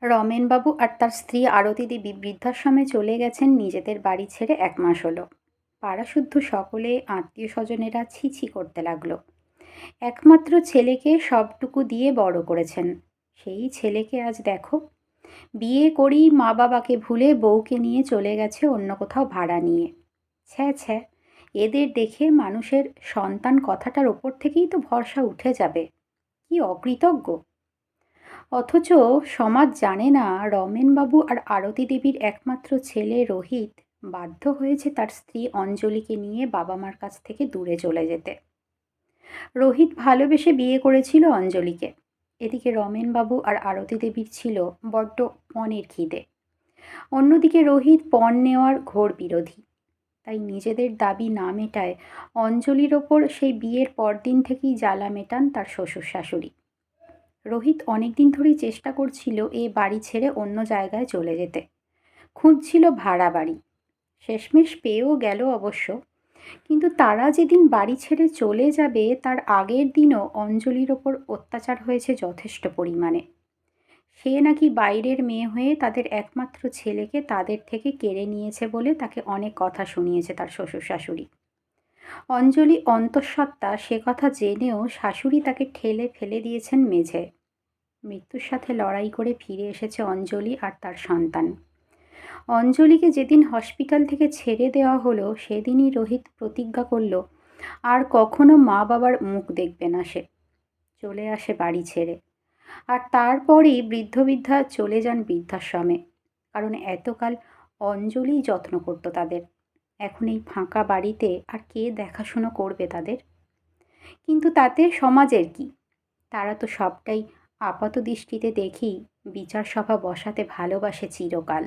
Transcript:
রমেনবাবু আর তার স্ত্রী আরতি দেবী বৃদ্ধাশ্রমে চলে গেছেন নিজেদের বাড়ি ছেড়ে 1 মাস হলো। পাড়াসুদ্ধ সকলে আত্মীয় স্বজনেরা ছি ছি করতে লাগলো। একমাত্র ছেলেকে সবটুকু দিয়ে বড় করেছেন, সেই ছেলেকে আজ দেখো, বিয়ে করেই মা বাবাকে ভুলে বউকে নিয়ে চলে গেছে অন্য কোথাও ভাড়া নিয়ে। ছ্যা ছ্যা, এদের দেখে মানুষের সন্তান কথাটার ওপর থেকেই তো ভরসা উঠে যাবে। কি অকৃতজ্ঞ! অথচ সমাজ জানে না রমেনবাবু আর আরতি দেবীর একমাত্র ছেলে রোহিত বাধ্য হয়েছে তার স্ত্রী অঞ্জলিকে নিয়ে বাবা মার কাছ থেকে দূরে চলে যেতে। রোহিত ভালোবেসে বিয়ে করেছিল অঞ্জলিকে। এদিকে রমেনবাবু আর আরতি দেবীর ছিল বড্ড পণের খিদে। অন্যদিকে রোহিত পণ নেওয়ার ঘোর বিরোধী। তাই নিজেদের দাবি না মেটায় অঞ্জলির ওপর সেই বিয়ের পরদিন থেকেই জ্বালা মেটান তার শ্বশুর শাশুড়ি। রোহিত অনেকদিন ধরেই চেষ্টা করছিল এ বাড়ি ছেড়ে অন্য জায়গায় চলে যেতে। খুঁজছিল ভাড়া বাড়ি, শেষমেশ পেয়েও গেল অবশ্য। কিন্তু তারা যেদিন বাড়ি ছেড়ে চলে যাবে তার আগের দিনও অঞ্জলির ওপর অত্যাচার হয়েছে যথেষ্ট পরিমাণে। সে নাকি বাইরের মেয়ে হয়ে তাদের একমাত্র ছেলেকে তাদের থেকে কেড়ে নিয়েছে বলে তাকে অনেক কথা শুনিয়েছে তার শ্বশুর শাশুড়ি। অঞ্জলি অন্তঃসত্ত্বা সে কথা জেনেও শাশুড়ি তাকে ঠেলে ফেলে দিয়েছেন মেঝে। মৃত্যুর সাথে লড়াই করে ফিরে এসেছে অঞ্জলি আর তার সন্তান। অঞ্জলিকে যেদিন হসপিটাল থেকে ছেড়ে দেওয়া হলো সেদিনই রোহিত প্রতিজ্ঞা করল আর কখনো মা বাবার মুখ দেখবে না সে। চলে আসে বাড়ি ছেড়ে। আর তারপরেই বৃদ্ধা চলে যান বৃদ্ধাশ্রমে। কারণ এতকাল অঞ্জলিই যত্ন করত তাদের। এখন এই ফাঁকা বাড়িতে আর কে দেখাশুনো করবে তাদের? কিন্তু তাতে সমাজের কি? তারা তো সবটাই আপাত দৃষ্টিতে দেখি বিচার সভা বসাতে ভালোবাসে চিরকাল।